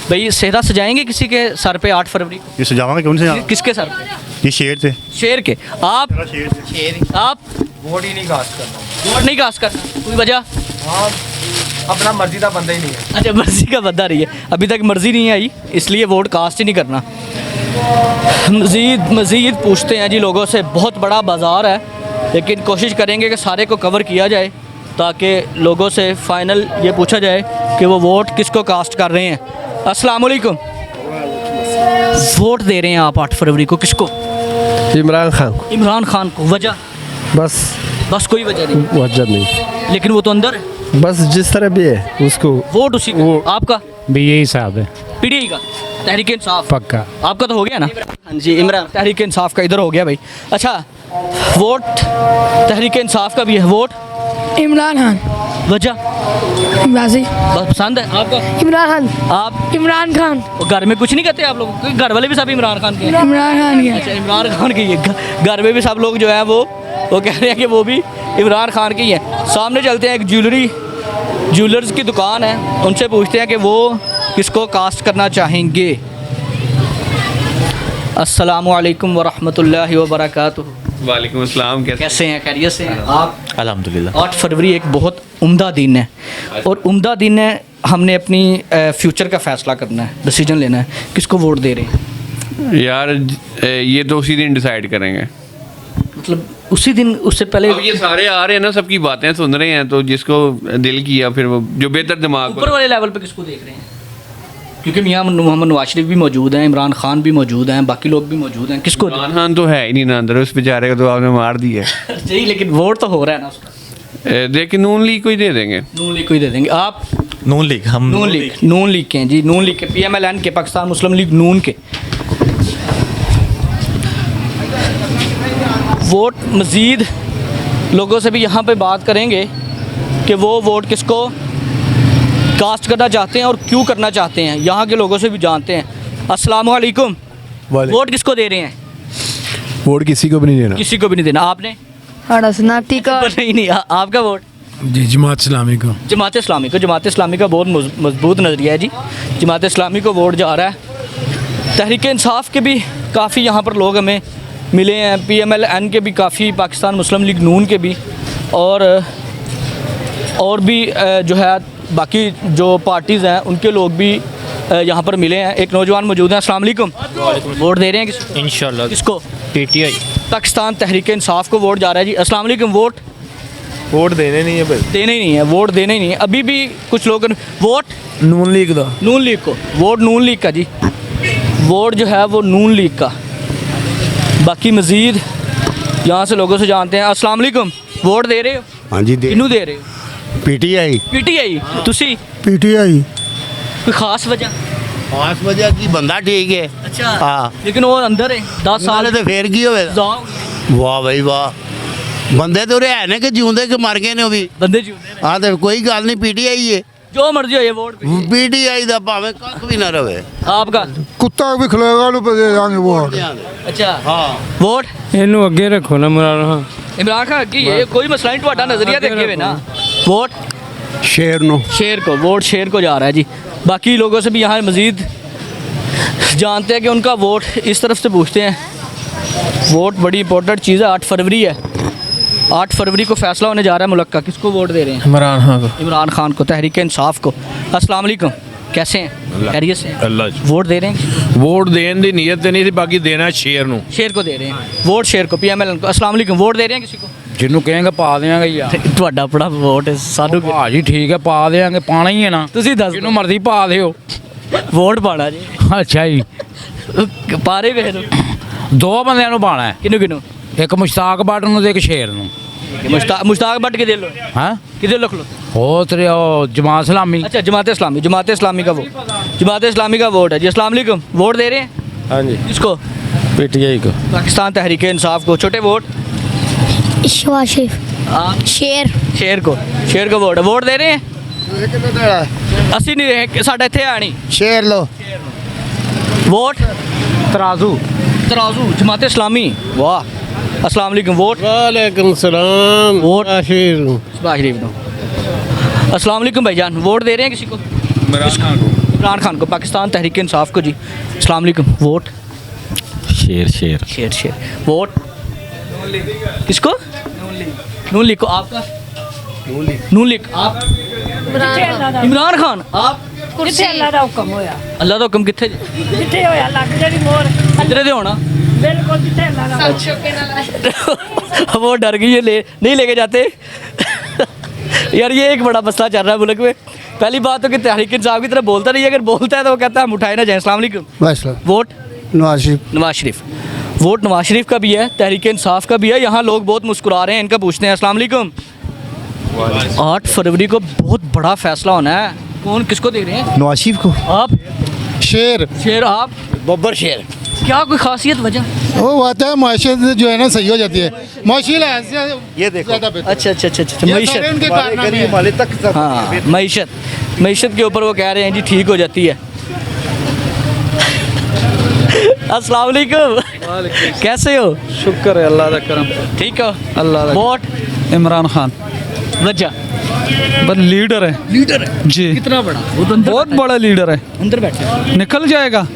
भाई, सेहरा सजाएंगे किसी के सर पे 8 फरवरी को? ये सजावांगे कौन से? किसके सर पे? ये शेर थे। शेर के। आप आप वोट ही नहीं कास्ट करना। वोट नहीं कास्ट करना, कोई वजह? हाँ, अपना मर्जी का बंदा ही नहीं है। अच्छा, मर्जी का बंदा नहीं है, अभी तक मर्जी नहीं आई, इसलिए वोट कास्ट ही नहीं करना। मज़ीद पूछते हैं जी लोगों से। बहुत बड़ा बाज़ार है, लेकिन कोशिश करेंगे कि सारे को कवर किया जाए ताकि लोगों से फ़ाइनल ये पूछा जाए कि वो वोट किसको कास्ट कर रहे हैं। अस्सलाम वालेकुम, वोट दे रहे हैं आप 8 फरवरी को, किसको? इमरान खान को। इमरान खान को। वजह? बस कोई वजह नहीं? वजह नहीं, लेकिन वो तो अंदर है। बस जिस तरह भी है उसको वोट उसी को। आपका? भी यही हिसाब है पीटीआई का, तहरीक इंसाफ। पक्का। आपका तो हो गया ना? हाँ जी, इमरान। तहरीक इंसाफ का इधर हो गया भाई। अच्छा, वोट तहरीक इंसाफ का भी है। वोट इमरान खान। वजह? वाजी बस पसंद है आपका? इमरान खान। आप? इमरान खान। और घर में कुछ नहीं कहते आप लोग? क्योंकि घर वाले भी सब इमरान खान के हैं। इमरान खान के। अच्छा, इमरान खान के ही है। घर में भी सब लोग जो है वो कह रहे हैं कि वो भी इमरान खान के ही हैं। सामने चलते हैं, एक ज्वेलर्स की दुकान है, उनसे पूछते हैं कि वो किसको कास्ट करना चाहेंगे। अस्सलामु अलैकुम वरहमतुल्लाहि वबरकातुहू। वालेकुम अस्सलाम। कैसे हैं? खैरियत से हैं आप? अल्हम्दुलिल्लाह। 8 फरवरी एक बहुत उम्दा दिन है, और उम्दा दिन है, हमने अपनी फ्यूचर का फ़ैसला करना है, डिसीजन लेना है, किसको वोट दे रहे हैं? यार ये तो उसी दिन डिसाइड करेंगे। मतलब उसी दिन, उससे पहले? अब ये सारे आ रहे हैं ना, सबकी बातें सुन रहे हैं, तो जिसको दिल किया फिर वो जो बेहतर दिमाग ऊपर वाले लेवल पे किसको देख रहे हैं? क्योंकि मियाँ मोहम्मद नवाज शरीफ भी मौजूद हैं, इमरान खान भी मौजूद हैं, बाकी लोग भी मौजूद हैं, किसको? इमरान खान तो है ही नहीं ना अंदर, उस बेचारे को तो आपने मार दिया। सही, लेकिन वोट तो हो रहा है ना उसका। देखिए नून लीग को ही दे देंगे। नून लीग को ही दे देंगे। आप? नून लीग। हम नून लीग के हैं जी, नून लीग के, PMLN के, पाकिस्तान मुस्लिम लीग नून के। वोट मज़ीद लोगों से भी यहाँ पे बात करेंगे कि वो वोट किसको कास्ट करना चाहते हैं और क्यों करना चाहते हैं, यहाँ के लोगों से भी जानते हैं। अस्सलाम वालेकुम, वोट किसको दे रहे हैं? वोट किसी को भी नहीं देना। किसी को भी नहीं देना। आपने? नहीं, आपका वोट? जी जमात इस्लामी को। जमात इस्लामी को। जमात इस्लामी का बहुत मजबूत नज़रिया है जी, जमात इस्लामी को वोट जा रहा है। तहरीक इंसाफ के भी काफ़ी यहाँ पर लोग हमें मिले हैं, PMLN के भी काफ़ी, पाकिस्तान मुस्लिम लीग नून के भी, और भी जो है बाकी जो पार्टीज़ हैं उनके लोग भी यहाँ पर मिले हैं। एक नौजवान मौजूद हैं। अस्सलाम वालेकुम, वोट दे रहे हैं किसको? इंशाल्लाह। किसको? पीटीआई। पाकिस्तान तहरीक इंसाफ को वोट जा रहा है जी। अस्सलाम वालेकुम, वोट देने नहीं है भाई, देने ही नहीं है, वोट देने ही नहीं है। अभी भी कुछ लोग वोट नून लीग का। नून लीग को वोट, नून लीग का जी वोट जो है वो नून लीग का। बाकी मज़ीद यहाँ से लोगों से जानते हैं। अस्सलाम वालेकुम, वोट दे रहे हो? हाँ जी, किन्नू दे रहे हो? पीटीआई। पीटीआई। तुसी? पीटीआई। कोई खास वजह? खास वजह की बंदा ठीक है। अच्छा, हाँ, लेकिन वो अंदर है 10 साल तो फिर की होवे। वाह भाई वाह, बंदे तो रहे ने कि जिਉਂਦੇ कि मर गए ने वो भी बंदे जिਉਂਦੇ। हाँ तो कोई गल नहीं, पीटीआई है, जो मर्जी हो ये वोट पीटीआई दा भावे कख भी ना रहे। आपका? कुत्ता भी खिलेगा नु दे देंगे वोट। अच्छा, हाँ, वोट ਇਹਨੂੰ ਅੱਗੇ ਰੱਖੋ ਨਾ ਇਮਰਾਨ ਖਾਨ। इमरान खान की ये कोई मसला नहीं, ਤੁਹਾਡਾ नज़रिया देखे हुए ना। वोट शेर नो, शेर को, वोट शेर को जा रहा है जी। बाकी लोगों से भी यहाँ मज़ीद जानते हैं कि उनका वोट इस तरफ से पूछते हैं। वोट बड़ी इंपॉर्टेंट चीज़ है, 8 फरवरी है, 8 फरवरी को फैसला होने जा रहा है मुल्क का। किसको वोट दे रहे हैं? इमरान खान को। इमरान खान को, तहरीक इंसाफ को। अस्सलाम वालेकुम, कैसे हैं? खैरियत से हैं? अल्लाह जी। वोट दे रहे हैं? वोट देने की नीयत नहीं थी, बाकी देना शेर नू। शेर को दे रहे हैं वोट, शेर को, PMLN को। अस्सलाम वालेकुम, वोट दे रहे हैं किसी को? ਜਿਹਨੂੰ ਕਹੇਂਗੇ ਪਾ ਦੇਵਾਂਗੇ ਯਾਰ। ਤੁਹਾਡਾ ਬੜਾ ਵੋਟ ਹੈ ਸਾਨੂੰ। ਭਾਜੀ ਠੀਕ ਹੈ, ਪਾ ਦੇਵਾਂਗੇ, ਪਾਣਾ ਹੀ ਹੈ ਨਾ। ਤੁਸੀਂ ਦੱਸ ਜਿਹਨੂੰ ਮਰਜ਼ੀ ਪਾ ਦਿਓ। ਵੋਟ ਪਾਣਾ ਜੀ? ਅੱਛਾ ਜੀ, ਪਾਰੇ ਵੇਖ ਲਓ। 2 ਬੰਦਿਆਂ ਨੂੰ ਪਾਣਾ ਹੈ। ਕਿਹਨੂੰ ਕਿਹਨੂੰ? ਇੱਕ ਮੁਸ਼ਤਾਕ ਬੱਟ ਨੂੰ ਤੇ ਇੱਕ ਸ਼ੇਰ ਨੂੰ। मुश्ताक भट्ट के दे लो। हाँ, किधर लिख लो? हो तेरे जमात इस्लामी। अच्छा, जमात इस्लामी, जमात इस्लामी का वो जमात इस्लामी का वोट है जी। अस्सलाम वालेकुम, वोट दे रहे हैं? हाँ जी, किसको? पीटीआई को। पाकिस्तान तहरीक इंसाफ को। छोटे वोट? शवाशिफ शेर शेर को। शेर को वोट है। वोट दे रहे हैं? ਅਸੀਂ नहीं रहे, साढ़े इतने है नहीं। शेर लो वोट? तराजू। तराजू, जमात इस्लामी। वाह, अस्सलाम वालेकुम, वोट? वालेकुम सलाम। वोट? आशिर शरीफ दो। अस्सलाम वालेकुम भाईजान, वोट दे रहे हैं किसी को? इमरान खान को, पाकिस्तान तहरीक इंसाफ को जी। अस्सलाम वालेकुम, वोट? शेर शेर शेर शेर। वोट किसको? नून लीग को। आपका? नून लीग। आप? इमरान खान। आप? अल्लाह दा हुक्म होया अल्लाह का हुक्म कितने? जिथे होया लग जेडी मोर किधरे दे होना? बिल्कुल जिथे अल्लाह दा वो डर गई है, नहीं लेके जाते। यार ये एक बड़ा मसला चल रहा है मुल्क में। पहली बात तो कि तहरीक इंसाफ की तरफ बोलता नहीं है, अगर बोलता है तो वो कहता है हम उठाए ना जाए। अस्सलाम वालेकुम, वोट? नवाज शरीफ। नवाज शरीफ। वोट नवाज शरीफ का भी है, तहरीक इंसाफ का भी है। यहाँ लोग बहुत मुस्कुरा रहे हैं, इनका पूछते हैं। अस्सलाम वालेकुम। 8 फरवरी को बहुत बड़ा फैसला होना है, कौन किसको दे रहे हैं? नवाज शरीफ को। आप? शेर। शेर। आप? बब्बर शेर। क्या कोई खासियत वजह? वो आता है माशियत जो है ना सही हो जाती है। माशियत ये देखो अच्छा अच्छा अच्छा अच्छा, मीशत। हाँ, मीशत के ऊपर वो कह रहे हैं जी ठीक हो जाती है। अस्सलाम वालेकुम, कैसे हो? शुक्र है अल्लाह का करम। ठीक हो? अल्लाह वोट? इमरान खान वजह? बस लीडर है। लीडर है जी, कितना बड़ा? वो तो अंदर बहुत बड़ा लीडर है। अंदर बैठे। निकल जाएगा।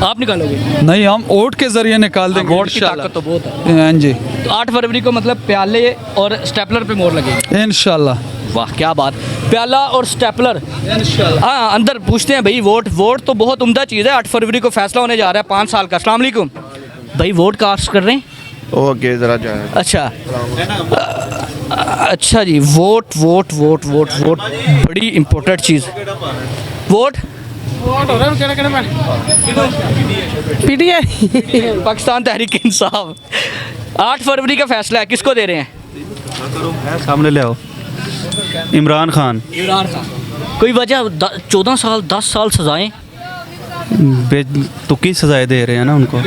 आप निकालोगे? नहीं, हम वोट के जरिए निकाल देंगे। वोट की ताकत तो बहुत है। हाँ जी, तो 8 फरवरी को मतलब प्याले और स्टेपलर पे मोहर लगेगी इंशाल्लाह। वाह क्या बात। प्याला और स्टेपलर इंशाल्लाह। हाँ, अंदर पूछते हैं भाई। वोट तो बहुत उम्दा चीज़ है। 8 फरवरी को फैसला होने जा रहा है 5 साल का। अस्सलाम वालेकुम भाई, वोट कास्ट कर रहे हैं? ओके ज़रा जाए। अच्छा अच्छा जी, vote vote vote vote vote बड़ी इम्पोर्टेंट चीज़। वोट? पीटीआई पाकिस्तान तहरीक इंसाफ। 8 फरवरी का फैसला है, किसको दे रहे हैं? सामने ले आओ। इमरान खान। इमरान खान। कोई वजह? 14 साल 10 साल सजाएं? तुक्की सजाएं दे रहे हैं ना उनको।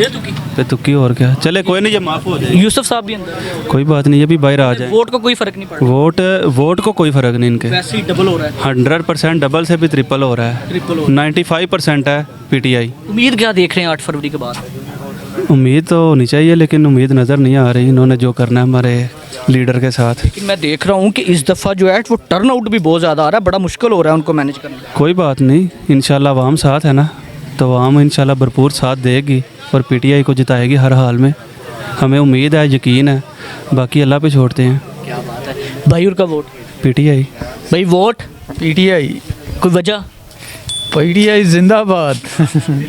तुक्की और क्या। चले कोई नहीं, ये माफ हो जाए। यूसुफ साहब भी अंदर? कोई बात नहीं, ये भी बाहर आ जाए। वोट को कोई फर्क नहीं पड़ता? वोट को कोई फर्क नहीं इनके। वैसे ही डबल हो रहा है। 100% डबल से भी ट्रिपल हो रहा है। ट्रिपल हो रहा 95% है पीटीआई। उम्मीद क्या देख रहे हैं 8 फरवरी के बाद? उम्मीद तो होनी चाहिए, लेकिन उम्मीद नज़र नहीं आ रही। इन्होंने जो करना है हमारे लीडर के साथ। लेकिन मैं देख रहा हूँ कि इस दफ़ा जो है वो टर्न आउट भी बहुत ज़्यादा आ रहा है, बड़ा मुश्किल हो रहा है उनको मैनेज करना। कोई बात नहीं, इंशाल्लाह अवाम साथ है ना, तो अवाम इंशाल्लाह भरपूर साथ देगी और पीटीआई को जिताएगी हर हाल में। हमें उम्मीद है, यकीन है, बाकी अल्लाह पे छोड़ते हैं। क्या बात है भाई। उनका वोट? पीटीआई। भाई वोट? पीटीआई। कोई वजह? पीटीआई जिंदाबाद।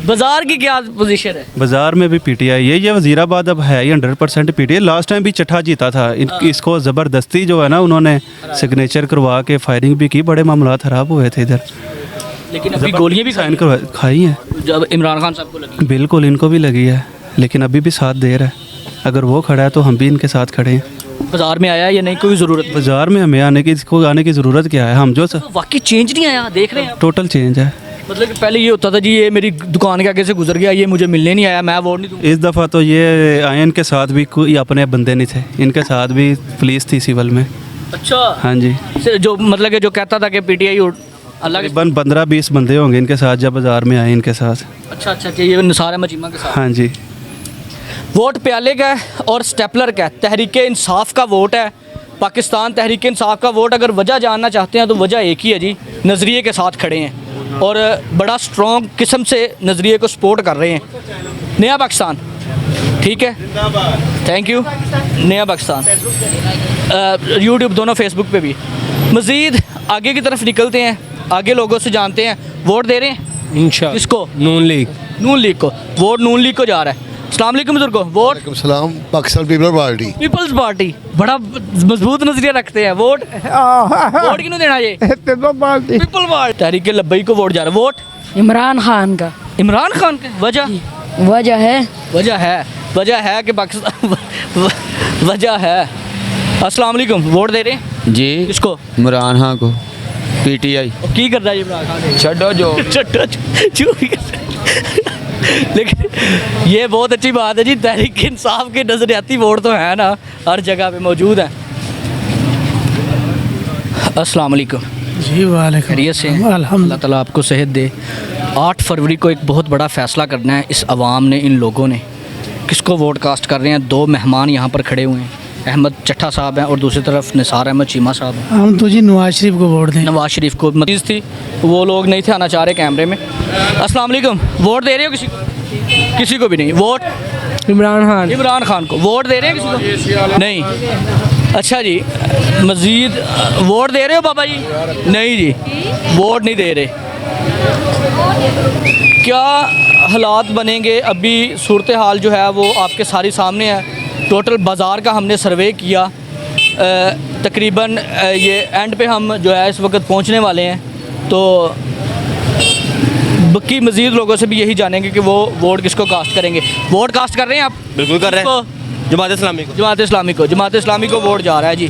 बाजार की क्या पोजीशन है? बाजार में भी पीटीआई है। ये वजीराबाद अब है ही 100% पीटीआई। लास्ट टाइम भी चट्ठा जीता था। इसको ज़बरदस्ती जो है ना, उन्होंने सिग्नेचर करवा के फायरिंग भी की, बड़े मामला ख़राब हुए थे इधर। लेकिन अभी गोलियां भी साइन खाई हैं जब इमरान खान साहब को लगी। बिल्कुल, इनको भी लगी है, लेकिन अभी भी साथ दे रहा है। अगर वो खड़ा है तो हम भी इनके साथ खड़े हैं। बाजार में आया या नहीं? कोई ज़रूरत? बाजार में हमें आने की ज़रूरत क्या है? हम जो वाकई चेंज नहीं आया, देख रहे हैं टोटल चेंज है। मतलब कि पहले ये होता था जी, ये मेरी दुकान के आगे से गुजर गया, ये मुझे मिलने नहीं आया, मैं वोट नहीं दूँ। इस दफ़ा तो ये आए, इनके साथ भी कोई अपने बंदे नहीं थे, इनके साथ भी पुलिस थी सिविल में। अच्छा। हाँ जी, जो मतलब कि जो कहता था कि पीटीआई अल्लाह के 15-20 बंदे होंगे इनके साथ जब बाज़ार में आए इनके साथ। अच्छा अच्छा, ये निसार अहमद चीमा के साथ। हाँ जी। वोट प्याले का है और स्टेपलर का है। तहरीक इंसाफ का वोट है, पाकिस्तान तहरीक इंसाफ का वोट। अगर वजह जानना चाहते हैं तो वजह एक ही है जी, नज़रिए के साथ खड़े हैं और बड़ा स्ट्रॉन्ग किस्म से नज़रिए को सपोर्ट कर रहे हैं। नया पाकिस्तान, ठीक है, थैंक यू। नया पाकिस्तान यूट्यूब दोनों, फेसबुक पे भी। मज़ीद आगे की तरफ निकलते हैं, आगे लोगों से जानते हैं। वोट दे रहे हैं इंशाल्लाह किसको? नून लीग। नून लीग को। वोट नून लीग को जा रहा है। अस्सलाम वालेकुम बुजुर्गो, वोट? सलाम। Pakistan Peoples Party. Peoples Party, बड़ा मजबूत नजरिया रखते हैं। वोट? वोट किन्हों देना ये? People party. तहरीक लब्बई को वोट जा रहा है। वोट? इमरान खान का। इमरान खान का। वजह? वजह है कि पाकिस्तान वजह है। अस्सलाम वालेकुम, वोट दे रहे हैं जी। किसको? इमरान खान को। ਪੀਟੀਆਈ की करता है इमरान खान ਛੱਡੋ ਜੋ छट्टो जो भी करता है। लेकिन ये बहुत अच्छी बात है जी, तहरीक इंसाफ के नजरियाती वोट तो है ना, हर जगह पे मौजूद है। अस्सलाम वालेकुम जी वालेकुम खैरियत से हैं? अल्लाह ताला आपको सेहत दे। 8 फरवरी को एक बहुत बड़ा फ़ैसला करना है इस अवाम ने, इन लोगों ने किसको वोट कास्ट कर रहे हैं। 2 मेहमान यहाँ पर खड़े हुए हैं, अहमद चट्ठा साहब हैं और दूसरी तरफ निसार अहमद चीमा साहब हैं। हम तो जी नवाज शरीफ को वोट दें। नवाज शरीफ को मरीज़ थी, वो लोग नहीं थे आना चाह रहे कैमरे में। अस्सलाम वालेकुम, वोट दे रहे हो किसी को? किसी को भी नहीं वोट? इमरान खान। इमरान खान को वोट दे रहे हैं किसी को? नहीं। अच्छा जी, मज़ीद वोट दे रहे हो बाबा जी? नहीं जी, वोट नहीं दे रहे। क्या हालात बनेंगे? अभी सूरत हाल जो है वो आपके सारी सामने है। टोटल बाज़ार का हमने सर्वे किया, तकरीबन ये एंड पे हम जो है इस वक्त पहुंचने वाले हैं, तो बाकी मज़ीद लोगों से भी यही जानेंगे कि वो वोट किसको कास्ट करेंगे। वोट कास्ट कर रहे हैं आप? बिल्कुल कर रहे हैं। जमात इस्लामी को। जमात इस्लामी को वोट जा रहा है जी।